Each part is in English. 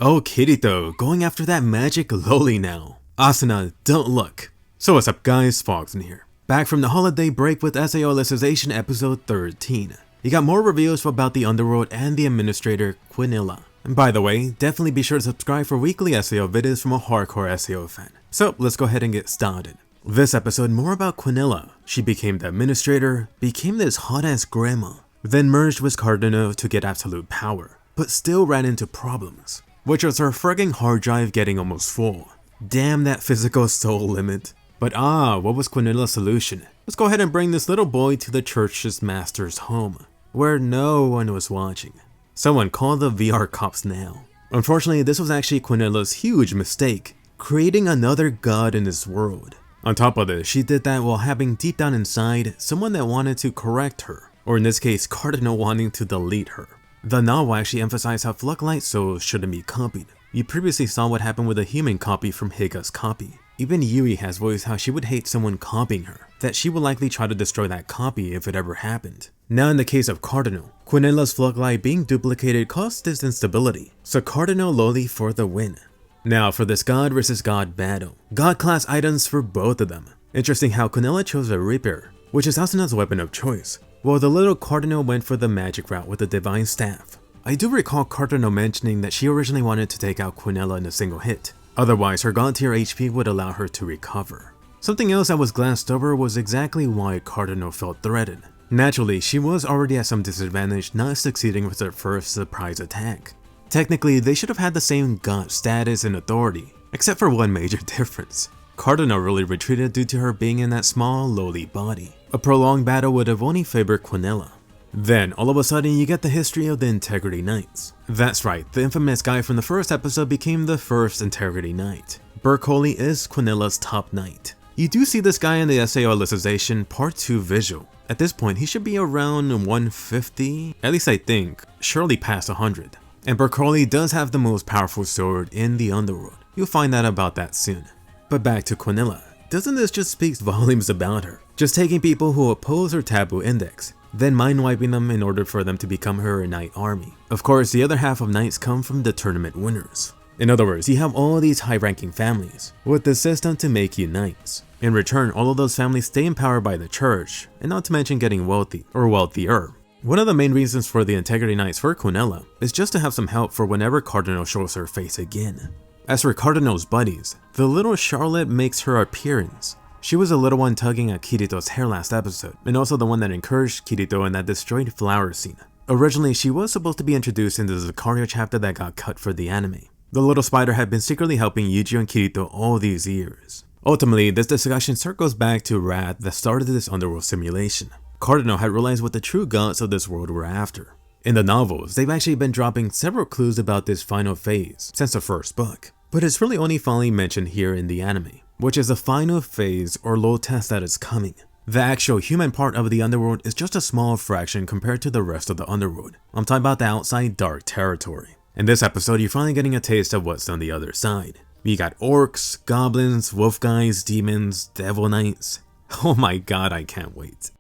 Oh, Kirito, going after that magic Loli now. Asuna, don't look. So what's up guys, Foxen here. Back from the holiday break with Alicization episode 13. You got more reveals about the underworld and the administrator, Quinella. And by the way, definitely be sure to subscribe for weekly SEO videos from a hardcore SEO fan. So let's go ahead and get started. This episode more about Quinella. She became the administrator, became this hot ass grandma, then merged with Cardinal to get absolute power, but still ran into problems, which was her frigging hard drive getting almost full. Damn that physical soul limit. But what was Quinella's solution? Let's go ahead and bring this little boy to the church's master's home, where no one was watching. Someone called the VR cops now. Unfortunately, this was actually Quinella's huge mistake, creating another god in this world. On top of this, she did that while having deep down inside someone that wanted to correct her, or in this case, Cardinal wanting to delete her. The novel actually emphasized how Floodlight souls shouldn't be copied. You previously saw what happened with a human copy from Higa's copy. Even Yui has voiced how she would hate someone copying her, that she would likely try to destroy that copy if it ever happened. Now in the case of Cardinal, Quinella's Floodlight being duplicated caused this instability, so Cardinal Loli for the win. Now for this god versus god battle, god class items for both of them. Interesting how Quinella chose a rapier, which is Asuna's weapon of choice, while the little Cardinal went for the magic route with the divine staff. I do recall Cardinal mentioning that she originally wanted to take out Quinella in a single hit. Otherwise, her god tier HP would allow her to recover. Something else that was glanced over was exactly why Cardinal felt threatened. Naturally, she was already at some disadvantage not succeeding with her first surprise attack. Technically, they should have had the same god status and authority, except for one major difference. Cardinal really retreated due to her being in that small, lowly body. A prolonged battle would have only favored Quinella. Then, all of a sudden, you get the history of the Integrity Knights. That's right, the infamous guy from the first episode became the first Integrity Knight. Berkoli is Quinella's top knight. You do see this guy in the SAO Alicization Part 2 visual. At this point, he should be around 150, at least I think, surely past 100. And Berkoli does have the most powerful sword in the underworld. You'll find out about that soon. But back to Quinella. Doesn't this just speak volumes about her? Just taking people who oppose her taboo index, then mind wiping them in order for them to become her knight army. Of course, the other half of knights come from the tournament winners. In other words, you have all these high-ranking families, with the system to make you knights. In return, all of those families stay empowered by the church, and not to mention getting wealthy, or wealthier. One of the main reasons for the Integrity Knights for Quinella is just to have some help for whenever Cardinal shows her face again. As for Cardinal's buddies, the little Charlotte makes her appearance. She was the little one tugging at Kirito's hair last episode, and also the one that encouraged Kirito in that destroyed flower scene. Originally, she was supposed to be introduced in the Zakaria chapter that got cut for the anime. The little spider had been secretly helping Eugeo and Kirito all these years. Ultimately, this discussion circles back to Rat that started this underworld simulation. Cardinal had realized what the true gods of this world were after. In the novels, they've actually been dropping several clues about this final phase since the first book, but it's really only finally mentioned here in the anime, which is the final phase or low test that is coming. The actual human part of the underworld is just a small fraction compared to the rest of the underworld. I'm talking about the outside dark territory. In this episode, you're finally getting a taste of what's on the other side. You got orcs, goblins, wolf guys, demons, devil knights. Oh my god, I can't wait.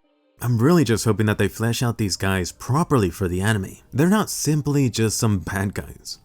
I'm really just hoping that they flesh out these guys properly for the anime. They're not simply just some bad guys.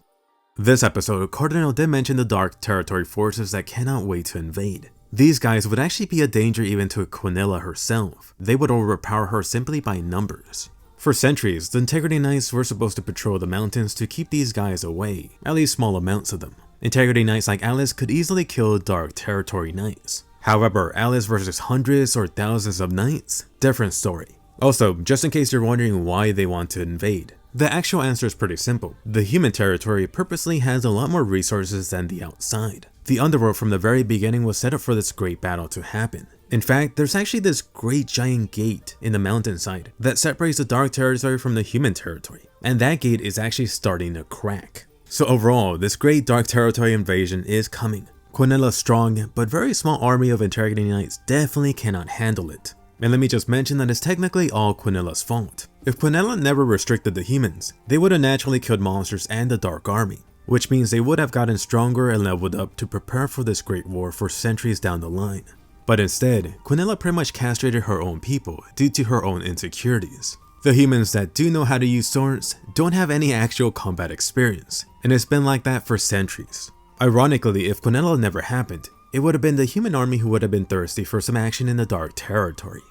This episode, Cardinal did mention the Dark Territory forces that cannot wait to invade. These guys would actually be a danger even to Quinella herself. They would overpower her simply by numbers. For centuries, the Integrity Knights were supposed to patrol the mountains to keep these guys away, at least small amounts of them. Integrity Knights like Alice could easily kill Dark Territory Knights. However, Alice versus hundreds or thousands of knights? Different story. Also, just in case you're wondering why they want to invade, the actual answer is pretty simple. The human territory purposely has a lot more resources than the outside. The underworld from the very beginning was set up for this great battle to happen. In fact, there's actually this great giant gate in the mountainside that separates the dark territory from the human territory, and that gate is actually starting to crack. So overall, this great dark territory invasion is coming. Quinella's strong but very small army of Integrity Knights definitely cannot handle it. And let me just mention that it's technically all Quinella's fault. If Quinella never restricted the humans, they would have naturally killed monsters and the Dark Army, which means they would have gotten stronger and leveled up to prepare for this great war for centuries down the line. But instead, Quinella pretty much castrated her own people due to her own insecurities. The humans that do know how to use swords don't have any actual combat experience, and it's been like that for centuries. Ironically, if Quinella never happened, it would have been the human army who would have been thirsty for some action in the dark territory.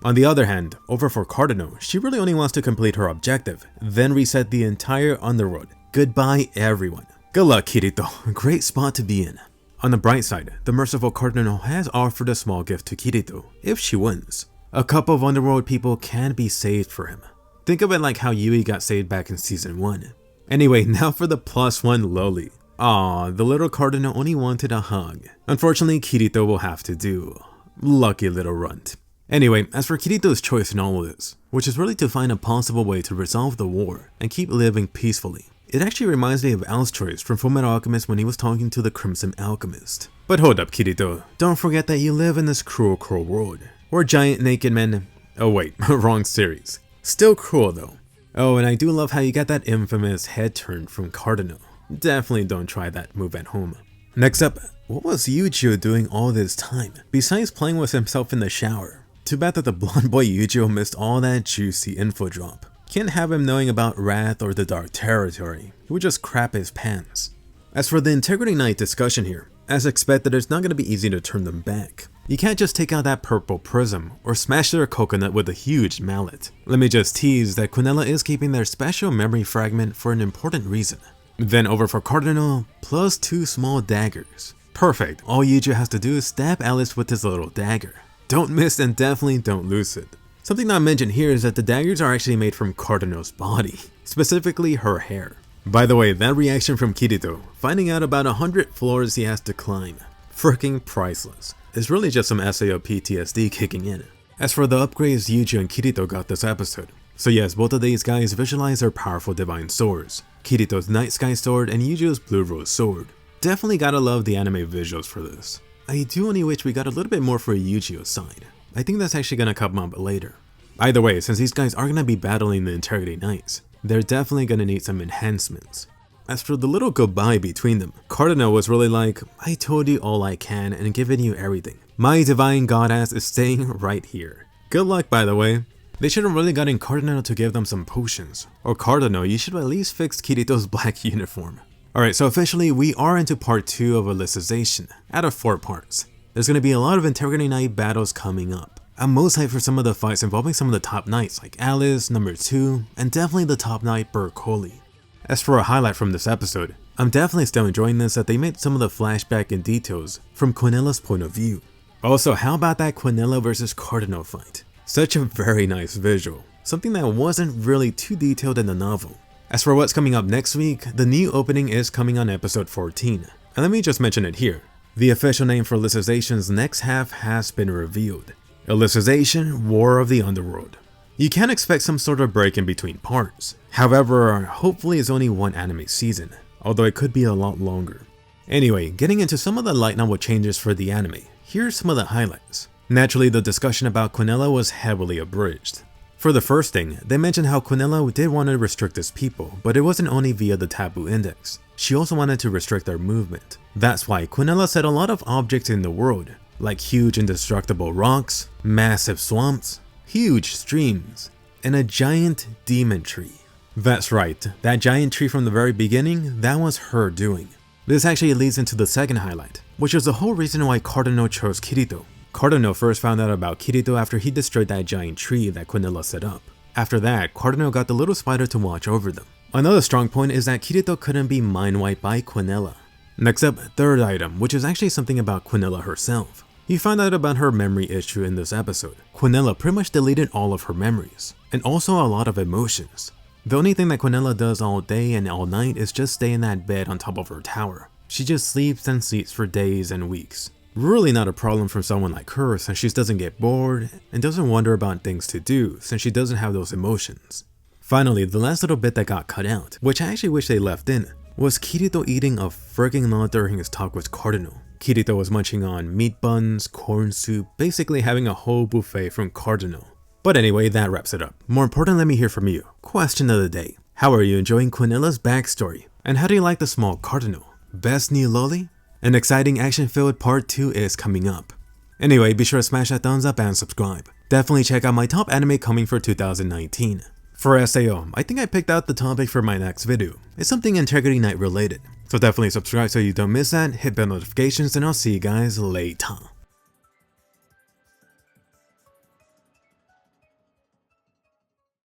On the other hand, over for Cardinal, she really only wants to complete her objective, then reset the entire underworld. Goodbye everyone. Good luck, Kirito. Great spot to be in. On the bright side, the merciful Cardinal has offered a small gift to Kirito if she wins. A couple of underworld people can be saved for him. Think of it like how Yui got saved back in season 1. Anyway, now for the +1 Loli. Aw, the little Cardinal only wanted a hug. Unfortunately, Kirito will have to do. Lucky little runt. Anyway, as for Kirito's choice in all of this, which is really to find a possible way to resolve the war and keep living peacefully, it actually reminds me of Al's choice from Fullmetal Alchemist when he was talking to the Crimson Alchemist. But hold up, Kirito, don't forget that you live in this cruel world, where giant naked men— oh wait, wrong series. Still cruel though. Oh, and I do love how you got that infamous head turn from Cardinal. Definitely don't try that move at home. Next up, what was Eugeo doing all this time, besides playing with himself in the shower? Too bad that the blonde boy Eugeo missed all that juicy info drop. Can't have him knowing about Wrath or the Dark Territory. He would just crap his pants. As for the Integrity Knight discussion here, as expected, it's not going to be easy to turn them back. You can't just take out that purple prism or smash their coconut with a huge mallet. Let me just tease that Quinella is keeping their special memory fragment for an important reason. Then over for Cardinal, +2 small daggers. Perfect, all Eugeo has to do is stab Alice with his little dagger. Don't miss and definitely don't lose it. Something not mentioned here is that the daggers are actually made from Cardinal's body, specifically her hair. By the way, that reaction from Kirito, finding out about 100 floors he has to climb, freaking priceless. It's really just some SAO PTSD kicking in. As for the upgrades Eugeo and Kirito got this episode, so yes, both of these guys visualize their powerful divine swords, Kirito's Night Sky sword and Eugeo's Blue Rose sword. Definitely gotta love the anime visuals for this. I do only wish we got a little bit more for Eugeo's side. I think that's actually gonna come up later. Either way, since these guys are gonna be battling the Integrity Knights, they're definitely gonna need some enhancements. As for the little goodbye between them, Cardinal was really like, I told you all I can and given you everything. My divine goddess is staying right here. Good luck, by the way. They should have really gotten Cardinal to give them some potions. Or Cardinal, you should have at least fixed Kirito's black uniform. Alright, so officially we are into part 2 of Alicization, out of 4 parts. There's going to be a lot of Integrity Knight battles coming up. I'm most hyped for some of the fights involving some of the top knights like Alice, number 2, and definitely the top knight Berkoli. As for a highlight from this episode, I'm definitely still enjoying this that they made some of the flashback and details from Quinella's point of view. Also, how about that Quinella versus Cardinal fight? Such a very nice visual, something that wasn't really too detailed in the novel. As for what's coming up next week, the new opening is coming on episode 14, and let me just mention it here. The official name for Alicization's next half has been revealed. Alicization, War of the Underworld. You can expect some sort of break in between parts. However, hopefully it's only one anime season, although it could be a lot longer. Anyway, getting into some of the light novel changes for the anime, here's some of the highlights. Naturally, the discussion about Quinella was heavily abridged. For the first thing, they mentioned how Quinella did want to restrict his people, but it wasn't only via the taboo index. She also wanted to restrict their movement. That's why Quinella said a lot of objects in the world, like huge indestructible rocks, massive swamps, huge streams, and a giant demon tree. That's right, that giant tree from the very beginning, that was her doing. This actually leads into the second highlight, which is the whole reason why Cardinal chose Kirito. Cardinal first found out about Kirito after he destroyed that giant tree that Quinella set up. After that, Cardinal got the little spider to watch over them. Another strong point is that Kirito couldn't be mind wiped by Quinella. Next up, third item, which is actually something about Quinella herself. You find out about her memory issue in this episode. Quinella pretty much deleted all of her memories, and also a lot of emotions. The only thing that Quinella does all day and all night is just stay in that bed on top of her tower. She just sleeps and sleeps for days and weeks. Really not a problem for someone like her since she doesn't get bored and doesn't wonder about things to do since she doesn't have those emotions. Finally, the last little bit that got cut out, which I actually wish they left in, was Kirito eating a frigging lot during his talk with Cardinal. Kirito was munching on meat buns, corn soup, basically having a whole buffet from Cardinal. But anyway, that wraps it up. More important, let me hear from you. Question of the day. How are you enjoying Quinella's backstory? And how do you like the small Cardinal? Best new Loli? An exciting action-filled part 2 is coming up. Anyway, be sure to smash that thumbs up and subscribe. Definitely check out my top anime coming for 2019. For SAO, I think I picked out the topic for my next video. It's something Integrity Night related. So definitely subscribe so you don't miss that, hit bell notifications, and I'll see you guys later.